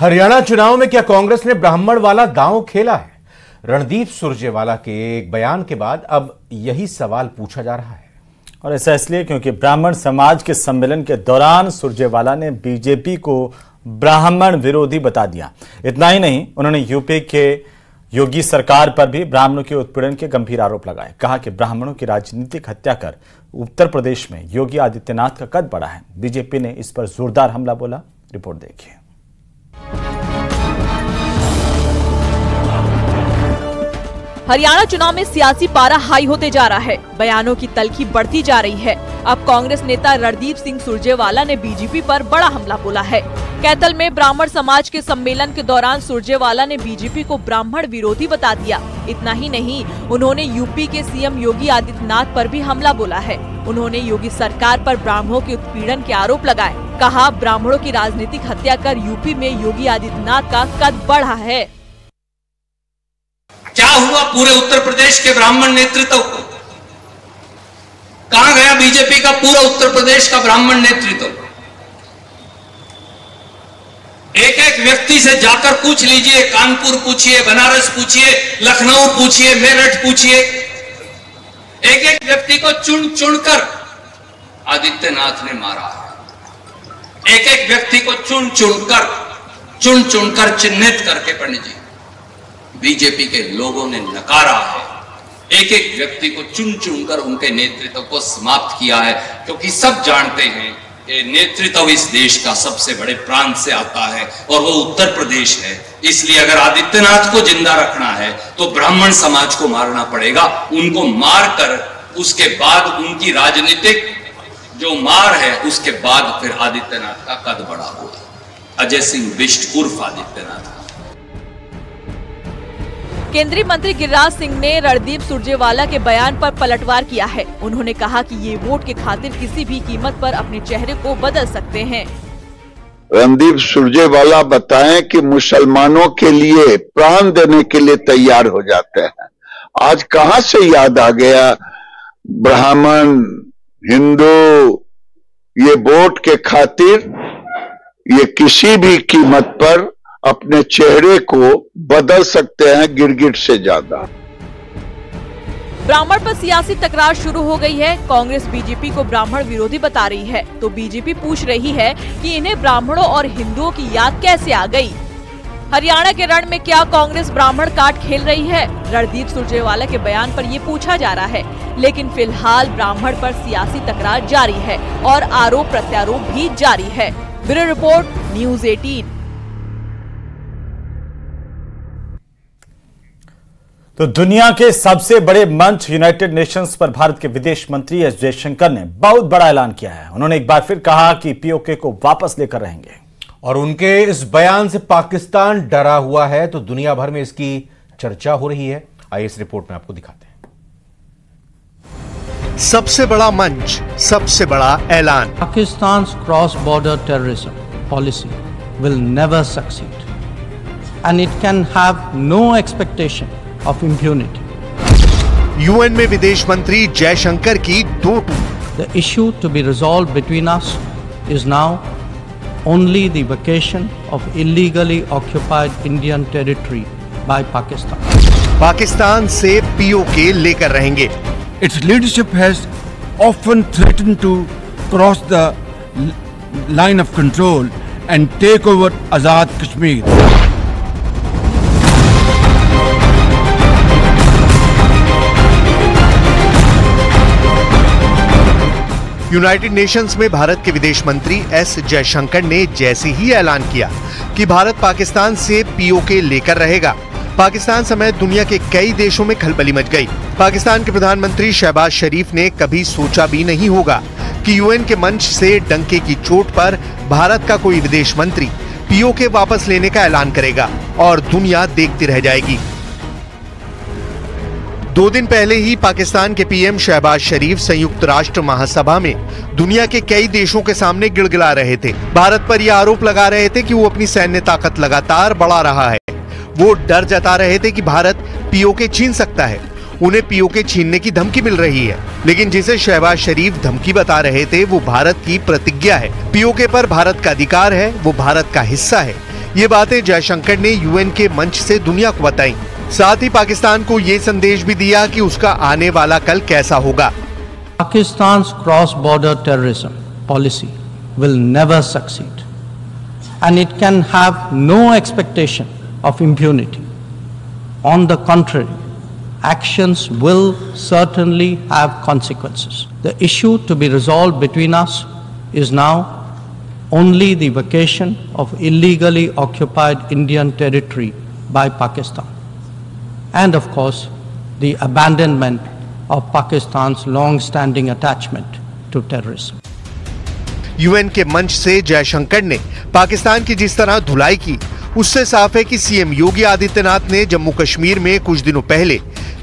हरियाणा चुनाव में क्या कांग्रेस ने ब्राह्मण वाला दांव खेला है? रणदीप सुरजेवाला के एक बयान के बाद अब यही सवाल पूछा जा रहा है। और ऐसा इसलिए क्योंकि ब्राह्मण समाज के सम्मेलन के दौरान सुरजेवाला ने बीजेपी को ब्राह्मण विरोधी बता दिया। इतना ही नहीं, उन्होंने यूपी के योगी सरकार पर भी ब्राह्मणों के उत्पीड़न के गंभीर आरोप लगाए। कहा कि ब्राह्मणों की राजनीतिक हत्या कर उत्तर प्रदेश में योगी आदित्यनाथ का कद बढ़ा है। बीजेपी ने इस पर जोरदार हमला बोला। रिपोर्ट देखिए। हरियाणा चुनाव में सियासी पारा हाई होते जा रहा है। बयानों की तलखी बढ़ती जा रही है। अब कांग्रेस नेता रणदीप सिंह सुरजेवाला ने बीजेपी पर बड़ा हमला बोला है। कैथल में ब्राह्मण समाज के सम्मेलन के दौरान सुरजेवाला ने बीजेपी को ब्राह्मण विरोधी बता दिया। इतना ही नहीं, उन्होंने यूपी के सीएम योगी आदित्यनाथ पर भी हमला बोला है। उन्होंने योगी सरकार पर ब्राह्मणों के उत्पीड़न के आरोप लगाए। कहा, ब्राह्मणों की राजनीतिक हत्या कर यूपी में योगी आदित्यनाथ का कद बढ़ा है। क्या हुआ पूरे उत्तर प्रदेश के ब्राह्मण नेतृत्व को? कहां गया बीजेपी का पूरा उत्तर प्रदेश का ब्राह्मण नेतृत्व? एक एक व्यक्ति से जाकर पूछ लीजिए, कानपुर पूछिए, बनारस पूछिए, लखनऊ पूछिए, मेरठ पूछिए, एक एक व्यक्ति को चुन चुनकर आदित्यनाथ ने मारा है। एक एक व्यक्ति को चुन चुनकर चिन्हित करके पंडित जी बीजेपी के लोगों ने नकारा है। एक एक व्यक्ति को चुन चुनकर उनके नेतृत्व को समाप्त किया है, क्योंकि सब जानते हैं कि नेतृत्व इस देश का सबसे बड़े प्रांत से आता है और वो उत्तर प्रदेश है। इसलिए अगर आदित्यनाथ को जिंदा रखना है तो ब्राह्मण समाज को मारना पड़ेगा। उनको मारकर उसके बाद उनकी राजनीतिक जो मार है उसके बाद फिर आदित्यनाथ का कद बढ़ा होगा। अजय सिंह बिष्ट उर्फ आदित्यनाथ। केंद्रीय मंत्री गिरिराज सिंह ने रणदीप सुरजेवाला के बयान पर पलटवार किया है। उन्होंने कहा कि ये वोट के खातिर किसी भी कीमत पर अपने चेहरे को बदल सकते हैं। रणदीप सुरजेवाला बताएं कि मुसलमानों के लिए प्राण देने के लिए तैयार हो जाते हैं। आज कहां से याद आ गया ब्राह्मण हिंदू ये वोट के खातिर ये किसी भी कीमत पर अपने चेहरे को बदल सकते हैं, गिरगिट से ज्यादा। ब्राह्मण पर सियासी तकरार शुरू हो गई है। कांग्रेस बीजेपी को ब्राह्मण विरोधी बता रही है तो बीजेपी पूछ रही है कि इन्हें ब्राह्मणों और हिंदुओं की याद कैसे आ गई। हरियाणा के रण में क्या कांग्रेस ब्राह्मण काट खेल रही है? रणदीप सुरजेवाला के बयान पर ये पूछा जा रहा है। लेकिन फिलहाल ब्राह्मण पर सियासी तकरार जारी है और आरोप प्रत्यारोप भी जारी है। Bureau report, news 18। तो दुनिया के सबसे बड़े मंच यूनाइटेड नेशंस पर भारत के विदेश मंत्री एस जयशंकर ने बहुत बड़ा ऐलान किया है। उन्होंने एक बार फिर कहा कि पीओके को वापस लेकर रहेंगे और उनके इस बयान से पाकिस्तान डरा हुआ है तो दुनिया भर में इसकी चर्चा हो रही है। आइए इस रिपोर्ट में आपको दिखाते हैं। सबसे बड़ा मंच, सबसे बड़ा ऐलान। Pakistan cross border terrorism policy will never succeed and it can have no expectation of impunity. UN में विदेश मंत्री जयशंकर की दो टूक। The issue to be resolved between us is now only the vacation of illegally occupied Indian territory by Pakistan. Pakistan से PoK लेकर रहेंगे। Its leadership has often threatened to cross the line of control and take over Azad Kashmir. United Nations में भारत के विदेश मंत्री S Jaishankar ने जैसे ही ऐलान किया कि भारत पाकिस्तान से पीओके लेकर रहेगा, पाकिस्तान समेत दुनिया के कई देशों में खलबली मच गई। पाकिस्तान के प्रधानमंत्री शहबाज शरीफ ने कभी सोचा भी नहीं होगा कि यूएन के मंच से डंके की चोट पर भारत का कोई विदेश मंत्री पीओके वापस लेने का ऐलान करेगा और दुनिया देखती रह जाएगी। 2 दिन पहले ही पाकिस्तान के पीएम शहबाज शरीफ संयुक्त राष्ट्र महासभा में दुनिया के कई देशों के सामने गिड़गिड़ा रहे थे। भारत पर यह आरोप लगा रहे थे कि वो अपनी सैन्य ताकत लगातार बढ़ा रहा है। वो डर जता रहे थे कि भारत पीओके छीन सकता है। उन्हें पीओके छीनने की धमकी मिल रही है, लेकिन जिसे शहबाज शरीफ धमकी बता रहे थे वो भारत की प्रतिज्ञा है। पीओके पर भारत का अधिकार है, वो भारत का हिस्सा है। ये बातें जयशंकर ने यूएन के मंच से दुनिया को बताई। साथ ही पाकिस्तान को ये संदेश भी दिया कि उसका आने वाला कल कैसा होगा। Pakistan's cross-border terrorism policy will never succeed, and it can have no expectation of impunity. On the contrary, actions will certainly have consequences. The issue to be resolved between us is now only the vacation of illegally occupied Indian territory by Pakistan, and of course the abandonment of Pakistan's long-standing attachment to terrorism. UN के मंच से जयशंकर ने पाकिस्तान की जिस तरह धुलाई की, उससे साफ है कि सीएम योगी आदित्यनाथ ने जम्मू कश्मीर में कुछ दिनों पहले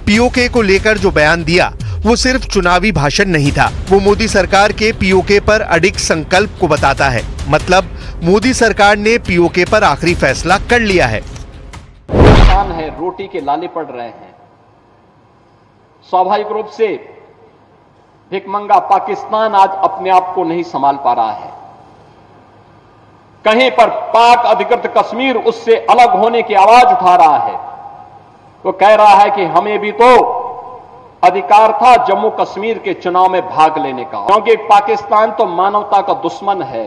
पीओके को लेकर जो बयान दिया वो सिर्फ चुनावी भाषण नहीं था। वो मोदी सरकार के पीओके पर अडिग संकल्प को बताता है। मतलब मोदी सरकार ने पीओके पर आखिरी फैसला कर लिया है। किसान है, रोटी के लाले पड़ रहे हैं। स्वाभाविक रूप से भिखमंगा पाकिस्तान आज अपने आप को नहीं संभाल पा रहा है। कहीं पर पाक अधिकृत कश्मीर उससे अलग होने की आवाज उठा रहा है। वो कह रहा है कि हमें भी तो अधिकार था जम्मू कश्मीर के चुनाव में भाग लेने का, क्योंकि पाकिस्तान तो मानवता का दुश्मन है।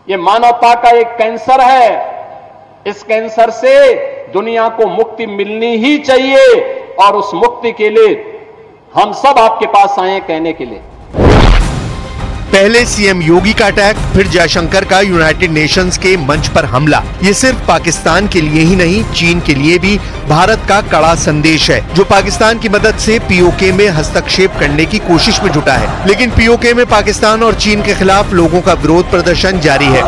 ये मानवता का एक कैंसर है। इस कैंसर से दुनिया को मुक्ति मिलनी ही चाहिए, और उस मुक्ति के लिए हम सब आपके पास आए हैं कहने के लिए। पहले सीएम योगी का अटैक, फिर जयशंकर का यूनाइटेड नेशंस के मंच पर हमला। ये सिर्फ पाकिस्तान के लिए ही नहीं, चीन के लिए भी भारत का कड़ा संदेश है, जो पाकिस्तान की मदद से पीओके में हस्तक्षेप करने की कोशिश में जुटा है। लेकिन पीओके में पाकिस्तान और चीन के खिलाफ लोगों का विरोध प्रदर्शन जारी है।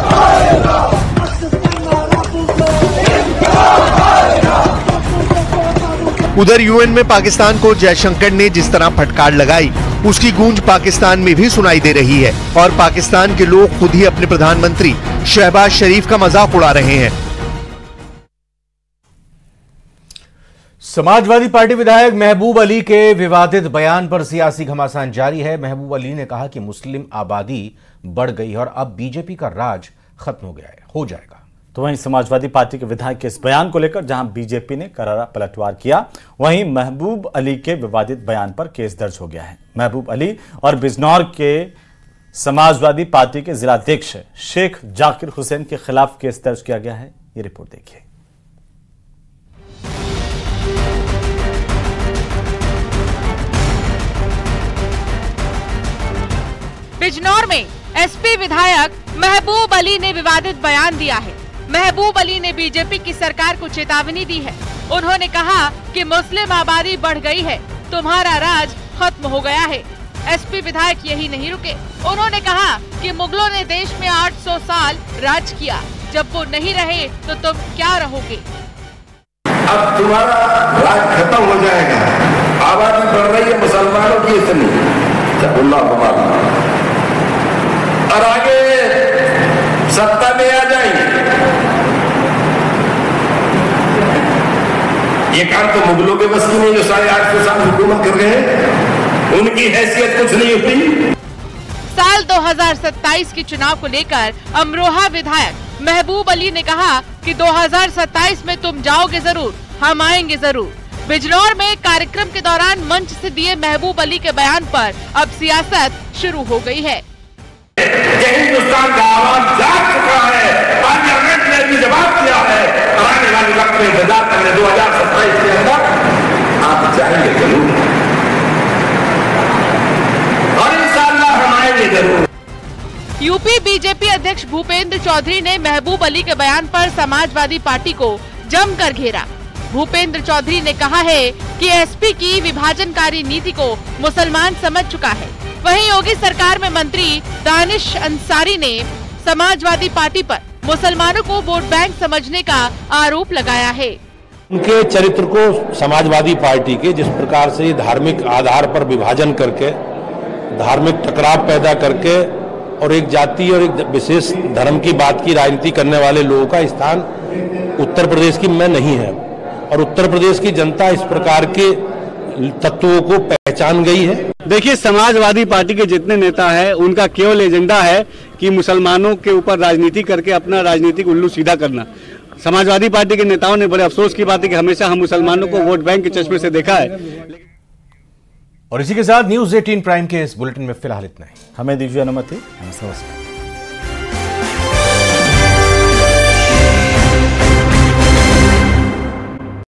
उधर यूएन में पाकिस्तान को जयशंकर ने जिस तरह फटकार लगाई, उसकी गूंज पाकिस्तान में भी सुनाई दे रही है, और पाकिस्तान के लोग खुद ही अपने प्रधानमंत्री शहबाज शरीफ का मजाक उड़ा रहे हैं। समाजवादी पार्टी विधायक महबूब अली के विवादित बयान पर सियासी घमासान जारी है। महबूब अली ने कहा कि मुस्लिम आबादी बढ़ गई और अब बीजेपी का राज खत्म हो जाएगा। तो वहीं समाजवादी पार्टी के विधायक के इस बयान को लेकर जहां बीजेपी ने करारा पलटवार किया, वहीं महबूब अली के विवादित बयान पर केस दर्ज हो गया है। महबूब अली और बिजनौर के समाजवादी पार्टी के जिलाध्यक्ष शेख जाकिर हुसैन के खिलाफ केस दर्ज किया गया है। ये रिपोर्ट देखिए। बिजनौर में एसपी विधायक महबूब अली ने विवादित बयान दिया है। महबूब अली ने बीजेपी की सरकार को चेतावनी दी है। उन्होंने कहा कि मुस्लिम आबादी बढ़ गई है, तुम्हारा राज खत्म हो गया है। एसपी विधायक यही नहीं रुके, उन्होंने कहा कि मुगलों ने देश में 800 साल राज किया, जब वो नहीं रहे तो तुम क्या रहोगे। अब तुम्हारा राज खत्म हो जाएगा, आबादी बढ़ रही है मुसलमानों की इतनी, और आगे सत्ता में आ जाएंगे। ये काम तो मुगलों के बस की नहीं, जो 850 साल हुकूमत कर रहे हैं, उनकी हैसियत कुछ नहीं हुई। साल 2027 के चुनाव को लेकर अमरोहा विधायक महबूब अली ने कहा कि 2027 में तुम जाओगे जरूर, हम आएंगे जरूर। बिजनौर में एक कार्यक्रम के दौरान मंच से दिए महबूब अली के बयान पर अब सियासत शुरू हो गई है। हिंदुस्तान का आवाज जाग चुका है, पार्लियामेंट ने भी जवाब दिया है, आने वाले वक्त में इंतजार करने 2027 के अंदर आप जाएंगे जरूर, और इंशाअल्लाह हम आएंगे जरूर। यूपी बीजेपी अध्यक्ष भूपेंद्र चौधरी ने महबूब अली के बयान पर समाजवादी पार्टी को जमकर घेरा। भूपेंद्र चौधरी ने कहा है कि एसपी की विभाजनकारी नीति को मुसलमान समझ चुका है। वहीं योगी सरकार में मंत्री दानिश अंसारी ने समाजवादी पार्टी पर मुसलमानों को वोट बैंक समझने का आरोप लगाया है। उनके चरित्र को समाजवादी पार्टी के जिस प्रकार से धार्मिक आधार पर विभाजन करके, धार्मिक टकराव पैदा करके और एक जाति और एक विशेष धर्म की बात की राजनीति करने वाले लोगों का स्थान उत्तर प्रदेश की में नहीं है, और उत्तर प्रदेश की जनता इस प्रकार के तत्वों को पहचान गई है। देखिए, समाजवादी पार्टी के जितने नेता हैं उनका केवल एजेंडा है कि मुसलमानों के ऊपर राजनीति करके अपना राजनीतिक उल्लू सीधा करना। समाजवादी पार्टी के नेताओं ने बड़े अफसोस की बात है कि हमेशा हम मुसलमानों को वोट बैंक के चश्मे से देखा है। और इसी के साथ न्यूज़ 18 प्राइम के इस बुलेटिन में फिलहाल इतना ही। हमें दीजिए अनुमति। नमस्कार।